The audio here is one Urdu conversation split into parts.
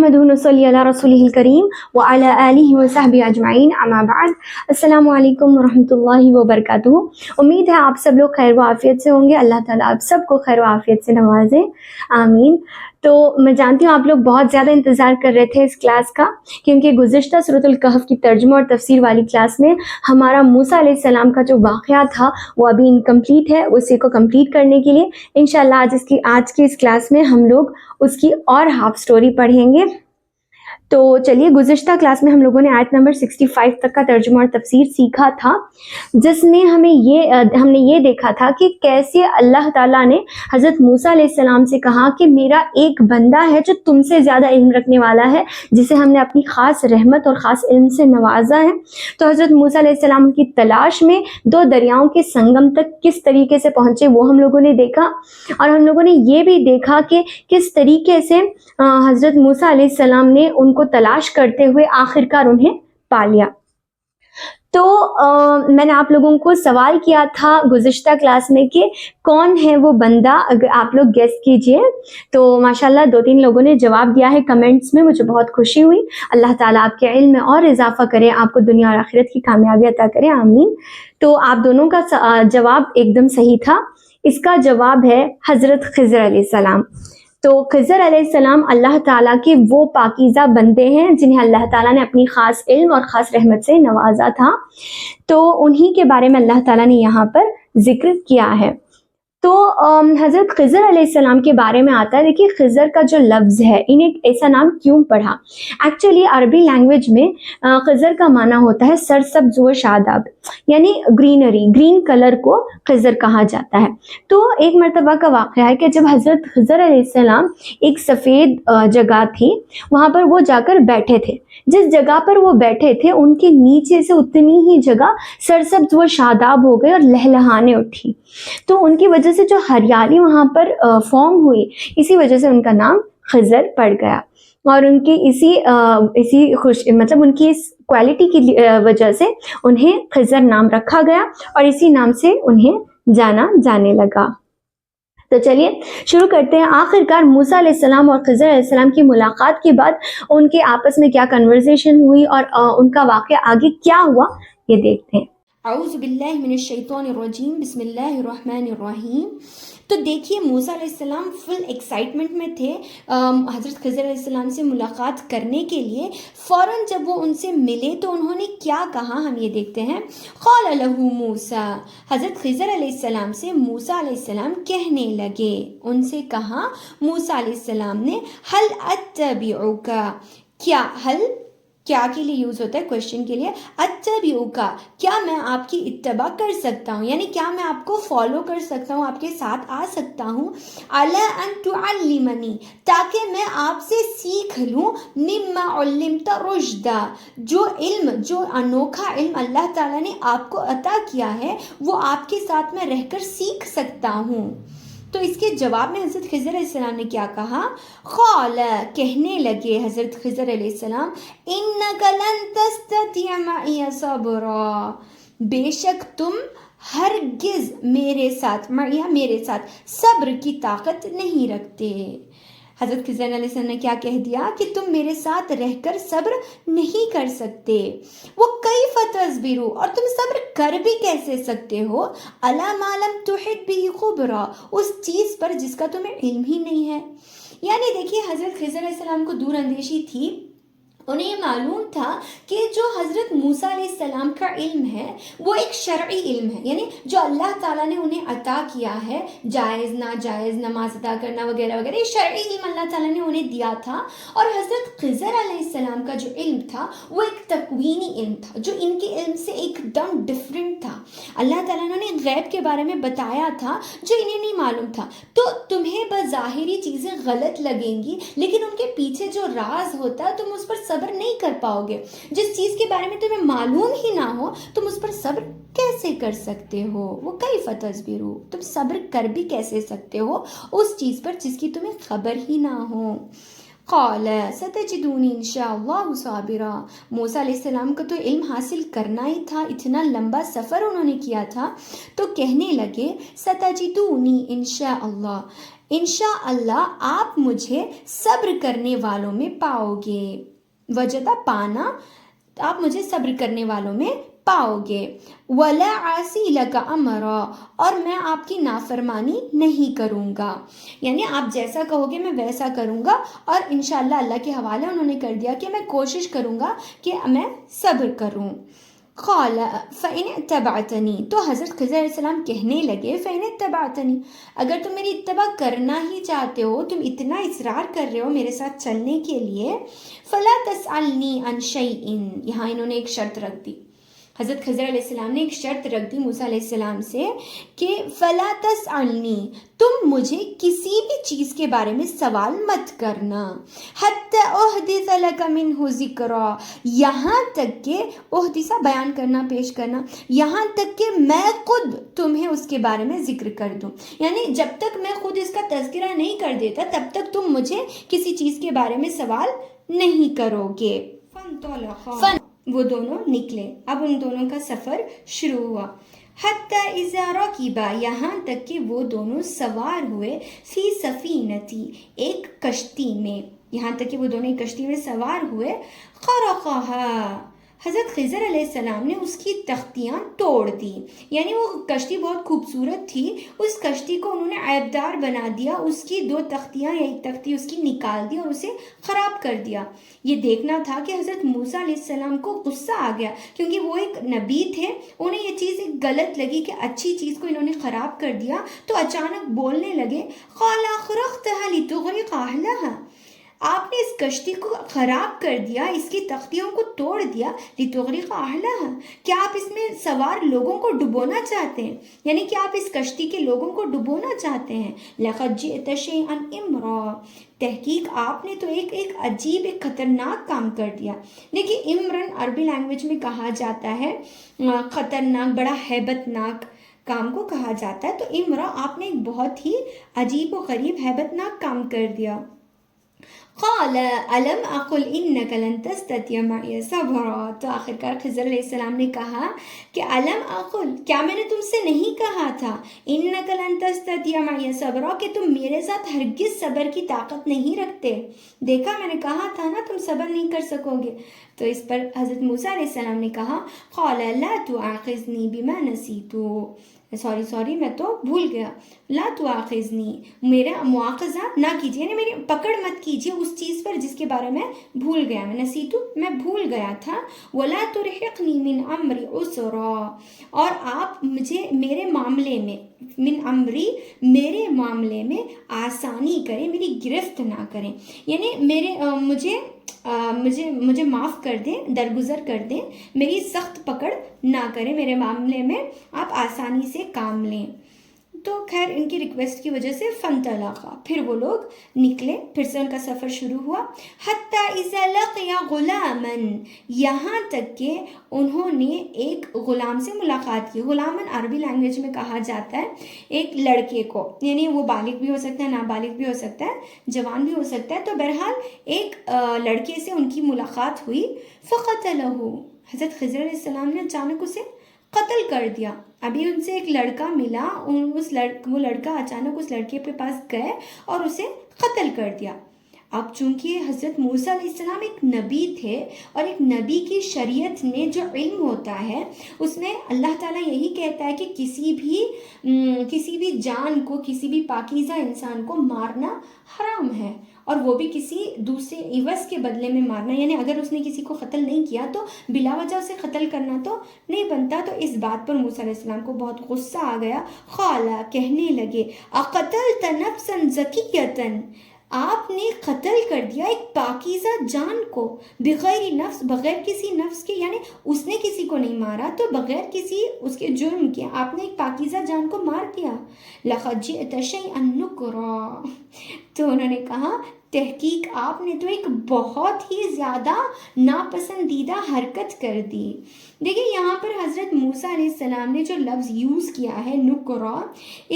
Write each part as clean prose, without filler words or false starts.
نحمدہ ونصلی علی رسولہ الکریم وعلی آلہ وصحبہ اجمعین اما بعد۔ السلام علیکم ورحمۃ اللہ وبرکاتہ۔ امید ہے آپ سب لوگ خیر و عافیت سے ہوں گے، اللہ تعالیٰ آپ سب کو خیر و عافیت سے نوازے، آمین۔ تو میں جانتی ہوں آپ لوگ بہت زیادہ انتظار کر رہے تھے اس کلاس کا، کیونکہ گزشتہ سورۃ الکہف کی ترجمہ اور تفسیر والی کلاس میں ہمارا موسیٰ علیہ السلام کا جو واقعہ تھا وہ ابھی انکمپلیٹ ہے۔ اسی کو کمپلیٹ کرنے کے لیے انشاءاللہ آج کی اس کلاس میں ہم لوگ اس کی اور ہاف سٹوری پڑھیں گے۔ تو چلیے، گزشتہ کلاس میں ہم لوگوں نے آیت نمبر 65 تک کا ترجمہ اور تفسیر سیکھا تھا، جس میں ہم نے یہ دیکھا تھا کہ کیسے اللہ تعالیٰ نے حضرت موسیٰ علیہ السلام سے کہا کہ میرا ایک بندہ ہے جو تم سے زیادہ علم رکھنے والا ہے، جسے ہم نے اپنی خاص رحمت اور خاص علم سے نوازا ہے۔ تو حضرت موسیٰ علیہ السلام کی تلاش میں دو دریاؤں کے سنگم تک کس طریقے سے پہنچے وہ ہم لوگوں نے دیکھا، اور ہم لوگوں نے یہ بھی دیکھا کہ کس طریقے سے حضرت موسیٰ علیہ السلام نے ان کو تلاش کرتے ہوئے آخرکار انہیں پا لیا۔ تو میں نے آپ لوگوں کو سوال کیا تھا گزشتہ کلاس میں کہ کون ہے وہ بندہ، اگر آپ لوگ گیس کیجئے۔ تو ماشاءاللہ 2-3 لوگوں نے جواب دیا ہے کمنٹس میں، مجھے بہت خوشی ہوئی۔ اللہ تعالیٰ آپ کے علم میں اور اضافہ کرے، آپ کو دنیا اور آخرت کی کامیابی عطا کرے، آمین۔ تو آپ دونوں کا جواب ایک دم صحیح تھا۔ اس کا جواب ہے حضرت خضر علیہ السلام۔ تو خضر علیہ السلام اللہ تعالیٰ کے وہ پاکیزہ بندے ہیں جنہیں اللہ تعالیٰ نے اپنی خاص علم اور خاص رحمت سے نوازا تھا، تو انہی کے بارے میں اللہ تعالیٰ نے یہاں پر ذکر کیا ہے۔ تو حضرت خضر علیہ السلام کے بارے میں آتا ہے، دیکھیے خضر کا جو لفظ ہے، انہیں ایسا نام کیوں پڑھا؟ ایکچولی عربی لینگویج میں خضر کا معنی ہوتا ہے سرسبز و شاداب، یعنی گرینری، گرین کلر کو خضر کہا جاتا ہے۔ تو ایک مرتبہ کا واقعہ ہے کہ جب حضرت خضر علیہ السلام ایک سفید جگہ تھی، وہاں پر وہ جا کر بیٹھے تھے۔ جس جگہ پر وہ بیٹھے تھے ان کے نیچے سے اتنی ہی جگہ سرسبز و شاداب ہو گئی اور لہلہانے اٹھی، تو ان کی وجہ سے جو ہریالی وہاں پر فارم ہوئی، اسی وجہ سے ان کا نام خضر پڑ گیا، اور ان کی ان کی اس کوالٹی کی وجہ سے انہیں خضر نام رکھا گیا، اور اسی نام سے انہیں جانا جانے لگا۔ تو چلیے شروع کرتے ہیں۔ آخرکار موسیٰ علیہ السلام اور خضر علیہ السلام کی ملاقات کے بعد ان کے آپس میں کیا کنورزیشن ہوئی اور ان کا واقعہ آگے کیا ہوا، یہ دیکھتے ہیں۔ اعوذ باللہ من الشیطان الرجیم، بسم اللہ الرحمن الرحیم۔ تو دیکھیے موسیٰ علیہ السلام فل ایکسائٹمنٹ میں تھے حضرت خضر علیہ السلام سے ملاقات کرنے کے لیے۔ فوراً جب وہ ان سے ملے تو انہوں نے کیا کہا، ہم یہ دیکھتے ہیں۔ قال لہ موسیٰ، حضرت خضر علیہ السلام سے موسیٰ علیہ السلام کہنے لگے، ان سے کہا موسیٰ علیہ السلام نے، ہل اتبعک، کیا کے لیے یوز ہوتا ہے؟ کوشچن کے لیے۔ اتبعک، کیا میں آپ کی اتباع کر سکتا ہوں، یعنی کیا میں آپ کو فالو کر سکتا ہوں، آپ کے ساتھ آ سکتا ہوں، علی ان تعلمنی، تاکہ میں آپ سے سیکھ لوں، مما علمت رشدا، جو انوکھا علم اللہ تعالیٰ نے آپ کو عطا کیا ہے وہ آپ کے ساتھ میں رہ کر سیکھ سکتا ہوں۔ تو اس کے جواب میں حضرت خضر علیہ السلام نے کیا کہا؟ قال، کہنے لگے حضرت خضر علیہ السلام، انک لن تستطیع معی صبرا، بے شک تم ہرگز میرے ساتھ صبر کی طاقت نہیں رکھتے۔ حضرت خضر علیہ السلام نے کیا کہہ دیا کہ تم میرے ساتھ رہ کر صبر نہیں کر سکتے۔ وہ کیف تصبروا، اور تم صبر کر بھی کیسے سکتے ہو، الا ما لم تحط به خبرا، اس چیز پر جس کا تمہیں علم ہی نہیں ہے۔ یعنی دیکھیے حضرت خضر علیہ السلام کو دور اندیشی تھی، انہیں یہ معلوم تھا کہ جو حضرت موسیٰ علیہ السلام کا علم ہے وہ ایک شرعی علم ہے، یعنی جو اللہ تعالیٰ نے انہیں عطا کیا ہے، جائز ناجائز، نماز ادا کرنا وغیرہ وغیرہ، یہ شرعی علم اللہ تعالیٰ نے انہیں دیا تھا۔ اور حضرت خضر علیہ السلام کا جو علم تھا وہ ایک تکوینی علم تھا، جو ان کے علم سے ایک دم ڈفرینٹ تھا۔ اللہ تعالیٰ نے انہیں غیب کے بارے میں بتایا تھا جو انہیں نہیں معلوم تھا۔ تو تمہیں بظاہری چیزیں غلط لگیں گی، لیکن ان کے پیچھے جو راز ہوتا ہے تم اس پر صبر نہیں کر پاؤ گے۔ جس چیز کے بارے میں تمہیں معلوم ہی نہ ہو تم اس پر صبر کیسے کر سکتے ہو؟ وہ کیف تصبروا، تم صبر کر بھی کیسے سکتے ہو اس چیز پر جس کی تمہیں خبر ہی نہ ہو۔ قال ستجدونی انشاء اللہ صابرا، موسیٰ علیہ السلام کو تو علم حاصل کرنا ہی تھا، اتنا لمبا سفر انہوں نے کیا تھا، تو کہنے لگے ستجدونی انشاء اللہ، انشاءاللہ آپ مجھے صبر کرنے والوں میں پاؤ گے. وجدہ پانا، آپ مجھے صبر کرنے والوں میں پاؤ گے. وَلَا عَاصِي لَكَ أَمْرًا، اور میں آپ کی نافرمانی نہیں کروں گا. یعنی آپ جیسا کہو گے میں ویسا کروں گا، اور انشاءاللہ اللہ کے حوالے انہوں نے کر دیا کہ میں کوشش کروں گا کہ میں صبر کروں. قال فَإِنِ اتَّبَعْتَنِي، تو حضرت خضر علیہ السلام کہنے لگے فَإِنِ اتَّبَعْتَنِي، اگر تم میری اتباع کرنا ہی چاہتے ہو، تم اتنا اصرار کر رہے ہو میرے ساتھ چلنے کے لیے، فَلَا تَسْأَلْنِي عَنْ شَيْءٍ، یہاں انہوں نے ایک شرط رکھ دی. حضرت خضر علیہ السلام نے ایک شرط رکھ دی موسیٰ علیہ السلام سے کہ فَلَا تَسْأَلْنِي، تم مجھے کسی بھی چیز کے بارے میں سوال مت کرنا. حَتَّى أُحْدِثَ لَكَ مِنْهُ ذِكْرًا، یہاں تک کہ احدثہ بیان کرنا، پیش کرنا، یہاں تک کہ میں خود تمہیں اس کے بارے میں ذکر کر دوں. یعنی جب تک میں خود اس کا تذکرہ نہیں کر دیتا تب تک تم مجھے کسی چیز کے بارے میں سوال نہیں کرو گے. وہ دونوں نکلے. اب ان دونوں کا سفر شروع ہوا. حتی اذا رکبا، یہاں تک کہ وہ دونوں سوار ہوئے، فی سفینتی، ایک کشتی میں، یہاں تک کہ وہ دونوں ایک کشتی میں سوار ہوئے. خرقها، حضرت خضر علیہ السلام نے اس کی تختیاں توڑ دی. یعنی وہ کشتی بہت خوبصورت تھی، اس کشتی کو انہوں نے عیبدار بنا دیا، اس کی 2 تختیاں یا ایک تختی اس کی نکال دی اور اسے خراب کر دیا. یہ دیکھنا تھا کہ حضرت موسیٰ علیہ السلام کو غصہ آ گیا، کیونکہ وہ ایک نبی تھے، انہیں یہ چیز ایک غلط لگی کہ اچھی چیز کو انہوں نے خراب کر دیا. تو اچانک بولنے لگے قال اخرقتها لتغرق اهلها، آپ نے اس کشتی کو خراب کر دیا، اس کی تختیوں کو توڑ دیا. لتغرق اهلها، کیا آپ اس میں سوار لوگوں کو ڈبونا چاہتے ہیں؟ یعنی کہ آپ اس کشتی کے لوگوں کو ڈبونا چاہتے ہیں. لقد جئت شيئا امرا، تحقیق آپ نے تو ایک عجیب، ایک خطرناک کام کر دیا. لیکن امرن عربی لینگویج میں کہا جاتا ہے خطرناک، بڑا ہیبت ناک کام کو کہا جاتا ہے. تو امرا، آپ نے ایک بہت ہی عجیب و غریب ہیبت ناک کام کر دیا. قال الم اقل انک لن تستطیع معی صبرا، تو آخرکار خضر علیہ السلام نے کہا کہ الم اقل، کیا میں نے تم سے نہیں کہا تھا انک لن تستطیع معی صبرا، کہ تم میرے ساتھ ہرگز صبر کی طاقت نہیں رکھتے. دیکھا، میں نے کہا تھا نا تم صبر نہیں کر سکو گے. تو اس پر حضرت موسیٰ علیہ السلام نے کہا قال لا تؤاخذنی بما نسیت، سوری میں تو بھول گیا. لا تؤاخذنی، میرا مواخذہ نہ کیجیے، یعنی میری پکڑ مت کیجیے اس چیز پر جس کے بارے میں بھول گیا. میں نسیتو، میں بھول گیا تھا. ولا ترهقنی من امری عسرا، اور آپ مجھے میرے معاملے میں، من امری، میرے معاملے میں آسانی کریں، میری گرفت نہ کریں. یعنی مجھے معاف کر دیں، درگزر کر دیں، میری سخت پکڑ نہ کریں، میرے معاملے میں آپ آسانی سے کام لیں. تو خیر ان کی ریکویسٹ کی وجہ سے فانطلقا، پھر وہ لوگ نکلے، پھر سے ان کا سفر شروع ہوا. حتی اذا لقی غلاما، یہاں تک کہ انہوں نے ایک غلام سے ملاقات کی. غلامن عربی لینگویج میں کہا جاتا ہے ایک لڑکے کو، یعنی وہ بالغ بھی ہو سکتا ہے، نابالغ بھی ہو سکتا ہے، جوان بھی ہو سکتا ہے. تو بہرحال ایک لڑکے سے ان کی ملاقات ہوئی. فقتلہ، حضرت خضر علیہ السلام نے اچانک اسے قتل کر دیا. ابھی ان سے ایک لڑکا ملا، وہ لڑکا اچانک اس لڑکے کے پاس گئے اور اسے قتل کر دیا. اب چونکہ حضرت موسیٰ علیہ السلام ایک نبی تھے، اور ایک نبی کی شریعت میں جو علم ہوتا ہے اس میں اللہ تعالیٰ یہی کہتا ہے کہ کسی بھی جان کو، کسی بھی پاکیزہ انسان کو مارنا حرام ہے، اور وہ بھی کسی دوسرے عوض کے بدلے میں مارنا. یعنی اگر اس نے کسی کو قتل نہیں کیا تو بلا وجہ اسے قتل کرنا تو نہیں بنتا. تو اس بات پر موسیٰ علیہ السلام کو بہت غصہ آ گیا. قالا، کہنے لگے اقتلت نفسا زکیۃ، آپ نے قتل کر دیا ایک پاکیزہ جان کو، بغیر نفس، بغیر کسی نفس کے، یعنی اس نے کسی کو نہیں مارا تو بغیر کسی اس کے جرم کے آپ نے ایک پاکیزہ جان کو مار دیا. لقد جئت شیئا نکرا، تو انہوں نے کہا تحقیق آپ نے تو ایک بہت ہی زیادہ ناپسندیدہ حرکت کر دی. دیکھیں یہاں پر حضرت موسیٰ علیہ السلام نے جو لفظ یوز کیا ہے نکرا،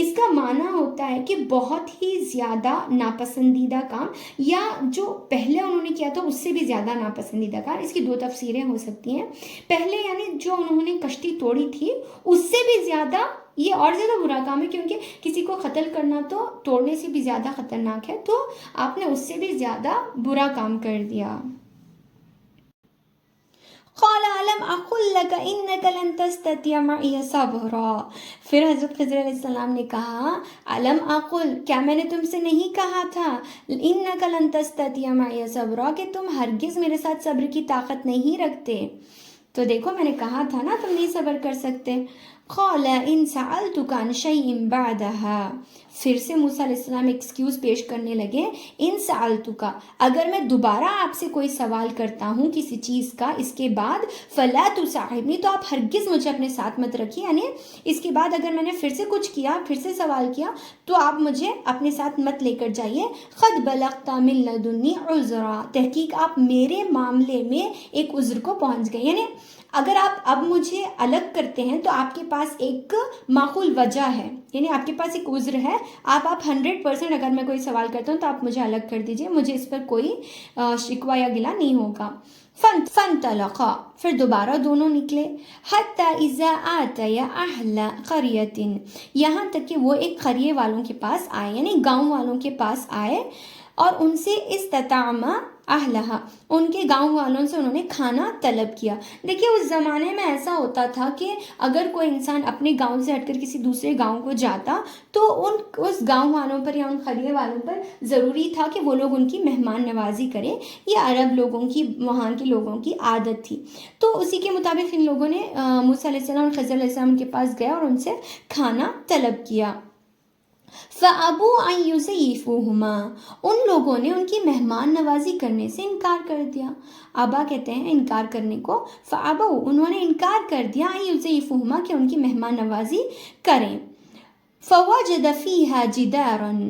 اس کا معنی ہوتا ہے کہ بہت ہی زیادہ ناپسندیدہ کام، یا جو پہلے انہوں نے کیا تھا اس سے بھی زیادہ ناپسندیدہ کام. اس کی 2 تفسیریں ہو سکتی ہیں. پہلے یعنی جو انہوں نے کشتی توڑی تھی اس سے بھی زیادہ یہ اور زیادہ برا کام ہے، کیونکہ کسی کو قتل کرنا تو توڑنے سے بھی زیادہ خطرناک ہے، تو آپ نے اس سے بھی زیادہ برا کام کر دیا۔ قال علم اقل لك انك لن تستطيع معي صبرا، پھر حضرت خضر علیہ السلام نے کہا علم اقل، کیا میں نے تم سے نہیں کہا تھا انك لن تستطيع معي صبرا کہ تم ہرگز میرے ساتھ صبر کی طاقت نہیں رکھتے، تو دیکھو میں نے کہا تھا نا تم نہیں صبر کر سکتے۔ قال ان سألتك عن شيء بعدها، پھر سے موسیٰ علیہ السلام ایکسکیوز پیش کرنے لگے، ان سألتك، اگر میں دوبارہ آپ سے کوئی سوال کرتا ہوں کسی چیز کا اس کے بعد، فلا تصاحبنی، تو آپ ہرگز مجھے اپنے ساتھ مت رکھیے، یعنی اس کے بعد اگر میں نے پھر سے کچھ کیا، پھر سے سوال کیا، تو آپ مجھے اپنے ساتھ مت لے کر جائیے۔ قد بلغت من لدنی عذرا، تحقیق آپ میرے معاملے میں ایک عذر کو پہنچ گئے، یعنی اگر آپ اب مجھے الگ کرتے ہیں تو آپ کے پاس ایک معقول وجہ ہے، یعنی آپ کے پاس ایک عذر ہے، آپ 100% اگر میں کوئی سوال کرتا ہوں تو آپ مجھے الگ کر دیجئے، مجھے اس پر کوئی شکوہ یا گلہ نہیں ہوگا۔ فانطلقا، پھر دوبارہ دونوں نکلے، حتی اذا آتیا اہل قریۃ، یہاں تک کہ وہ ایک قریے والوں کے پاس آئے، یعنی گاؤں والوں کے پاس آئے، اور ان سے استطعما اہلہا، ان کے گاؤں والوں سے انہوں نے کھانا طلب کیا۔ دیکھیے اس زمانے میں ایسا ہوتا تھا کہ اگر کوئی انسان اپنے گاؤں سے ہٹ کر کسی دوسرے گاؤں کو جاتا تو اس گاؤں والوں پر یا ان قریے والوں پر ضروری تھا کہ وہ لوگ ان کی مہمان نوازی کریں، یہ عرب لوگوں کی، وہاں کے لوگوں کی عادت تھی، تو اسی کے مطابق ان لوگوں نے موسیٰ علیہ السلام اور خضر علیہ السلام کے پاس گئے اور ان سے کھانا طلب کیا۔ فَأَبُوا أَن يُضِيفُوهُمَا، ان لوگوں نے ان کی مہمان نوازی کرنے سے انکار کر دیا۔ ابا کہتے ہیں انکار کرنے کو، فَأَبَوْا، انہوں نے انکار کر دیا، أَن يُضِيفُوهُمَا، کہ ان کی مہمان نوازی کریں۔ فَوَجَدَ فِيهَا جِدَارًا،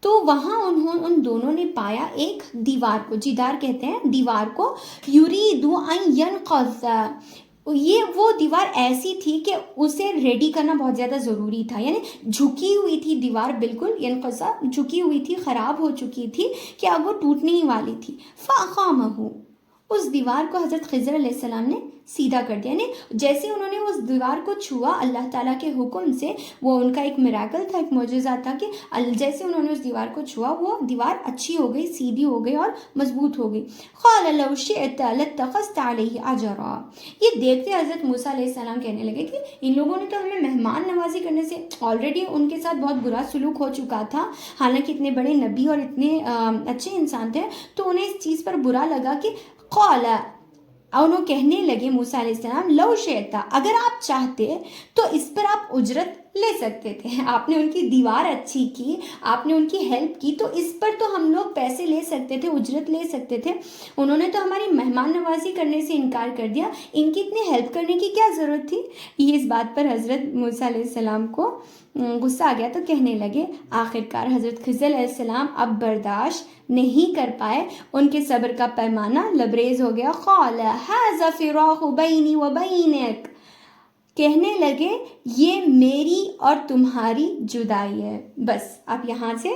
تو وہاں ان دونوں نے پایا ایک دیوار کو، جدار کہتے ہیں دیوار کو، یُرِیدُ أَن يَنْقَضَ، یہ وہ دیوار ایسی تھی کہ اسے ریڈی کرنا بہت زیادہ ضروری تھا، یعنی جھکی ہوئی تھی دیوار، بالکل ینقضا، جھکی ہوئی تھی، خراب ہو چکی تھی کہ اب وہ ٹوٹنے ہی والی تھی۔ فَأَقَامَهُ، اس دیوار کو حضرت خضر علیہ السلام نے سیدھا کر دیا، یعنی جیسے انہوں نے اس دیوار کو چھوا اللہ تعالیٰ کے حکم سے، وہ ان کا ایک میراکل تھا، ایک معجزہ تھا کہ جیسے انہوں نے اس دیوار کو چھوا وہ دیوار اچھی ہو گئی، سیدھی ہو گئی اور مضبوط ہو گئی۔ قَالَ لَوْ شِئْتَ لَاتَّخَذْتَ عَلَيْهِ أَجْرًا، یہ دیکھتے حضرت موسیٰ علیہ السلام کہنے لگے کہ ان لوگوں نے تو ہمیں مہمان نوازی کرنے سے، آلریڈی ان کے ساتھ بہت برا سلوک ہو چکا تھا، حالانکہ اتنے بڑے نبی اور اتنے اچھے انسان تھے، تو انہیں اس چیز پر برا لگا کہ قَالَ، انہوں کہنے لگے موسیٰ علیہ السلام لو شئتا، اگر آپ چاہتے تو اس پر آپ اجرت لے سکتے تھے، آپ نے ان کی دیوار اچھی کی، آپ نے ان کی ہیلپ کی، تو اس پر تو ہم لوگ پیسے لے سکتے تھے، اجرت لے سکتے تھے، انہوں نے تو ہماری مہمان نوازی کرنے سے انکار کر دیا، ان کی اتنی ہیلپ کرنے کی کیا ضرورت تھی۔ یہ اس بات پر حضرت موسیٰ علیہ السلام کو غصہ آ گیا تو کہنے لگے، آخرکار حضرت خضر علیہ السلام اب برداشت نہیں کر پائے، ان کے صبر کا پیمانہ لبریز ہو گیا۔ قال ھذا فراق بینی و بینک، کہنے لگے یہ میری اور تمہاری جدائی ہے، بس اب یہاں سے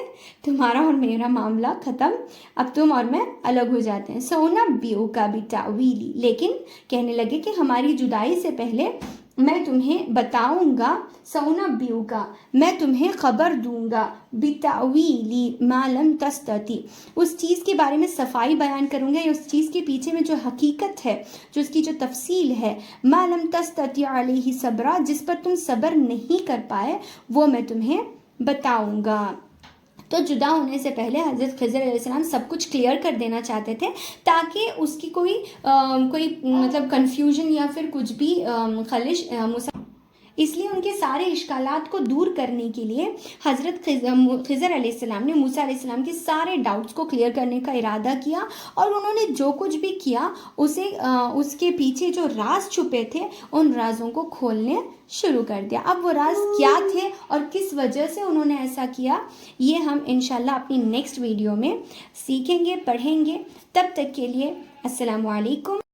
تمہارا اور میرا معاملہ ختم، اب تم اور میں الگ ہو جاتے ہیں۔ سأنبئک بتأویلی، لیکن کہنے لگے کہ ہماری جدائی سے پہلے میں تمہیں بتاؤں گا، سأنبئک، میں تمہیں خبر دوں گا، بتأویلی ما لم تستطع، اس چیز کے بارے میں صفائی بیان کروں گا، یا اس چیز کے پیچھے میں جو حقیقت ہے، جو اس کی جو تفصیل ہے، ما لم تستطع علیہ صبرا، جس پر تم صبر نہیں کر پائے، وہ میں تمہیں بتاؤں گا۔ تو جدا ہونے سے پہلے حضرت خضر علیہ السلام سب کچھ کلیئر کر دینا چاہتے تھے، تاکہ اس کی کوئی مطلب کنفیوژن یا پھر کچھ بھی خلش، اس لیے ان کے سارے اشکالات کو دور کرنے کے لیے حضرت خضر علیہ السلام نے موسیٰ علیہ السلام کے سارے ڈاؤٹس کو کلیئر کرنے کا ارادہ کیا، اور انہوں نے جو کچھ بھی کیا اسے اس کے پیچھے جو راز چھپے تھے ان رازوں کو کھولنے شروع کر دیا۔ اب وہ راز کیا تھے اور کس وجہ سے انہوں نے ایسا کیا، یہ ہم انشاءاللہ اپنی نیکسٹ ویڈیو میں سیکھیں گے، پڑھیں گے۔ تب تک کے لیے السلام علیکم۔